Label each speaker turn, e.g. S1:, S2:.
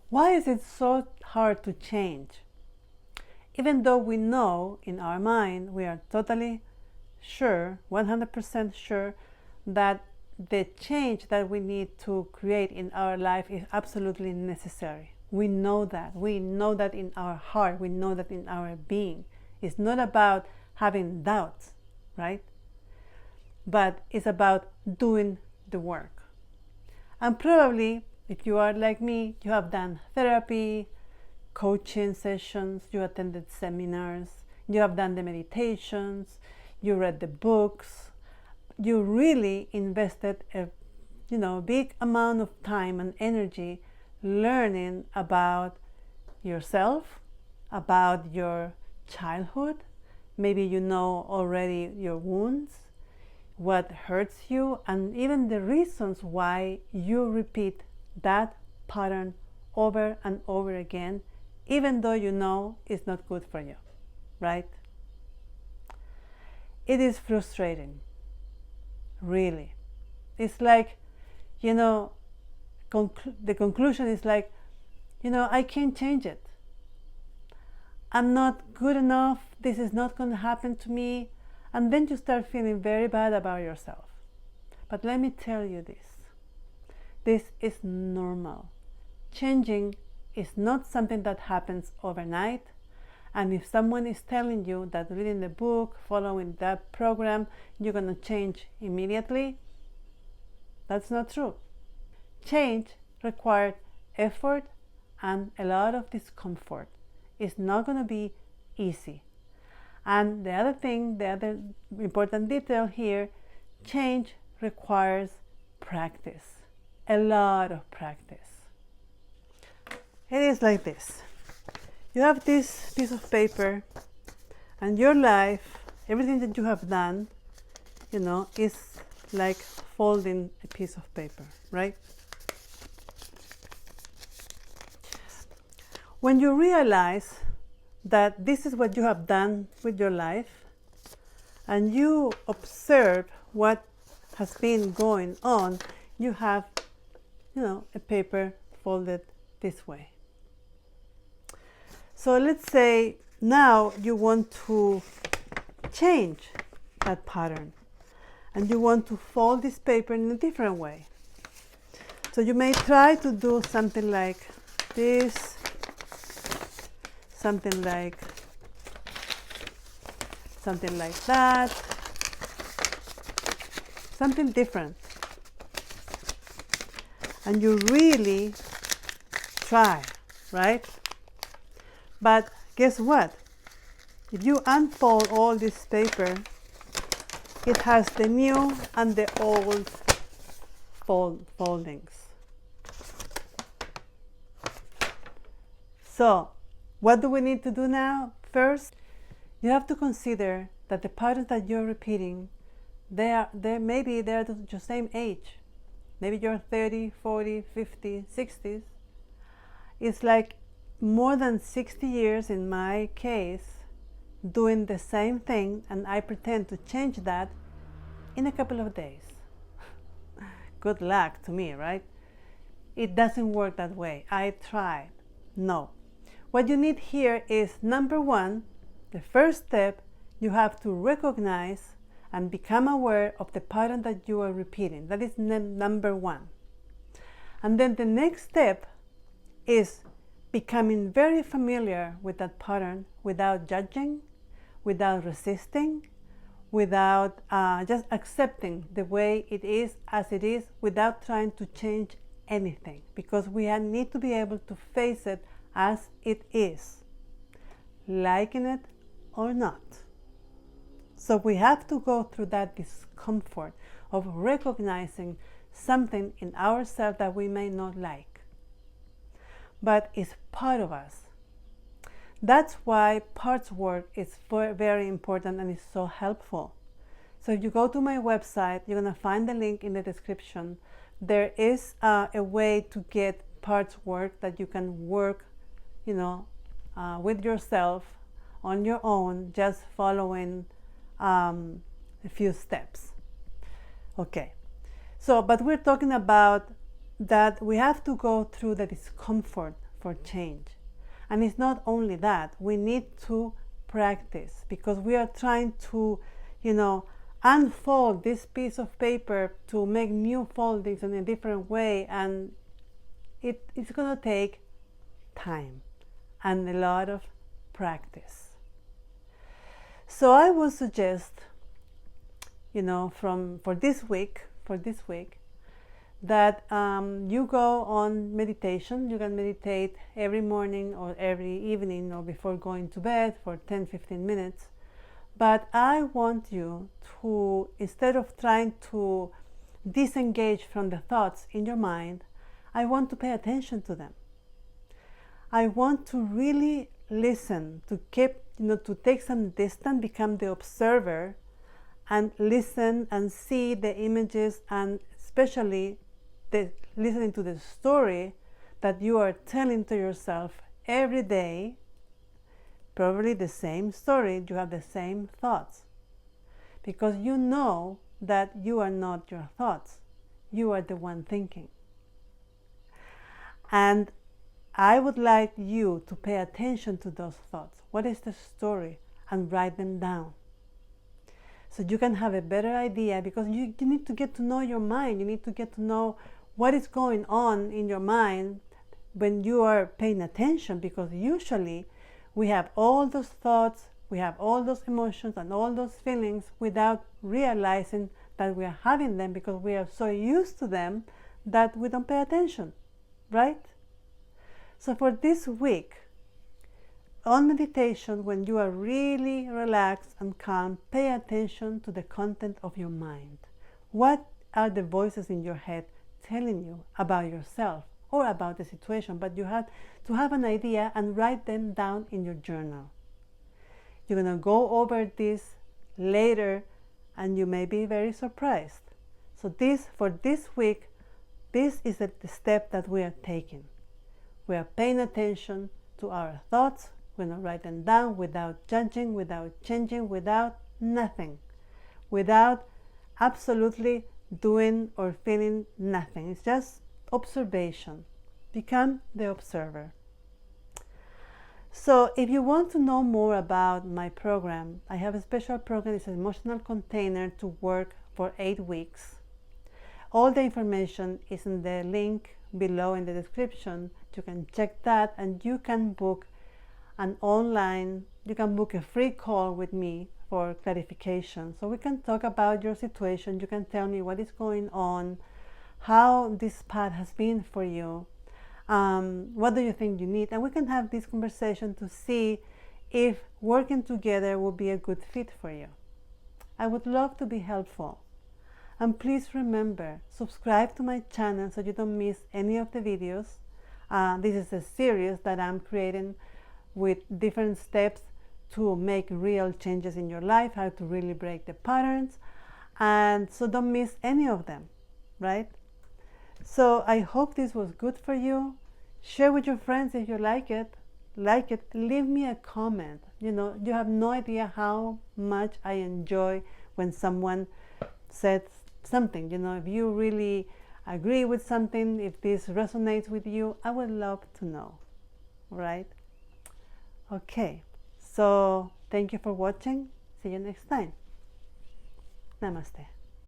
S1: Why is it so hard to change? Even though we know in our mind, we are totally sure, 100% sure, that the change that we need to create in our life is absolutely necessary. We know that. We know that in our heart. We know that in our being. It's not about having doubts, right? But it's about doing the work. And probably, if you are like me, you have done therapy, coaching sessions, you attended seminars, you have done the meditations, you read the books, you really invested a big amount of time and energy learning about yourself, about your childhood. Maybe you know already your wounds, what hurts you, and even the reasons why you repeat that pattern over and over again, even though you know it's not good for you, right? It is frustrating, really. It's like, the conclusion is like, I can't change it. I'm not good enough. This is not going to happen to me. And then you start feeling very bad about yourself. But let me tell you this. This is normal. Changing is not something that happens overnight. And if someone is telling you that reading the book, following that program, you're going to change immediately, that's not true. Change requires effort and a lot of discomfort. It's not going to be easy. And the other important detail here, change requires practice, a lot of practice. It is like this. You have this piece of paper, and your life, everything that you have done, is like folding a piece of paper, right? When you realize that this is what you have done with your life, and you observe what has been going on, you have, a paper folded this way. So let's say now you want to change that pattern, and you want to fold this paper in a different way. So you may try to do something like this, something like that, something different. And you really try, right? But guess what? If you unfold all this paper, it has the new and the old foldings. So, what do we need to do now? First, you have to consider that the patterns that you're repeating, maybe they're the same age. Maybe you're 30, 40, 50, 60s. It's like more than 60 years in my case doing the same thing, and I pretend to change that in a couple of days. Good luck to me, right? It doesn't work that way. I tried. No. What you need here is, number one, the first step, you have to recognize and become aware of the pattern that you are repeating. That is number one. And then the next step is becoming very familiar with that pattern without judging, without resisting, without just accepting the way it is as it is, without trying to change anything, because we need to be able to face it as it is, liking it or not. So we have to go through that discomfort of recognizing something in ourselves that we may not like, but it's part of us. That's why parts work is very important and is so helpful. So if you go to my website, you're going to find the link in the description. There is a way to get parts work that you can work with yourself on your own, just following a few steps. Okay, so but we're talking about that we have to go through the discomfort for change. And it's not only that, we need to practice, because we are trying to, unfold this piece of paper to make new foldings in a different way, and it's going to take time and a lot of practice. So I would suggest, for this week, that you go on meditation. You can meditate every morning or every evening or before going to bed for 10-15 minutes. But I want you to, instead of trying to disengage from the thoughts in your mind, I want to pay attention to them. I want to really listen, to take some distance, become the observer, and listen and see the images, and especially listening to the story that you are telling to yourself every day. Probably the same story, you have the same thoughts, because you know that you are not your thoughts, you are the one thinking. And I would like you to pay attention to those thoughts. What is the story? And write them down, so you can have a better idea, because you need to get to know your mind. You need to get to know what is going on in your mind when you are paying attention, because usually we have all those thoughts, we have all those emotions and all those feelings without realizing that we are having them, because we are so used to them that we don't pay attention, right? So for this week, on meditation, when you are really relaxed and calm, pay attention to the content of your mind. What are the voices in your head telling you about yourself or about the situation? But you have to have an idea and write them down in your journal. You're going to go over this later, and you may be very surprised. So for this week, this is the step that we are taking. We are paying attention to our thoughts. We're going to write them down without judging, without changing, without nothing, without absolutely doing or feeling nothing. It's just observation. Become the observer. So if you want to know more about my program, I have a special program. It's an emotional container to work for 8 weeks. All the information is in the link below in the description. You can check that, and you can book you can book a free call with me for clarification. So we can talk about your situation. You can tell me what is going on, how this path has been for you, what do you think you need, and we can have this conversation to see if working together will be a good fit for you. I would love to be helpful. And please remember, subscribe to my channel so you don't miss any of the videos. This is a series that I'm creating with different steps to make real changes in your life, how to really break the patterns, and so don't miss any of them, right? So I hope this was good for you. Share with your friends if you like it. Leave me a comment. You have no idea how much I enjoy when someone says something. If you really agree with something, if this resonates with you, I would love to know, right? Okay, so thank you for watching. See you next time. Namaste.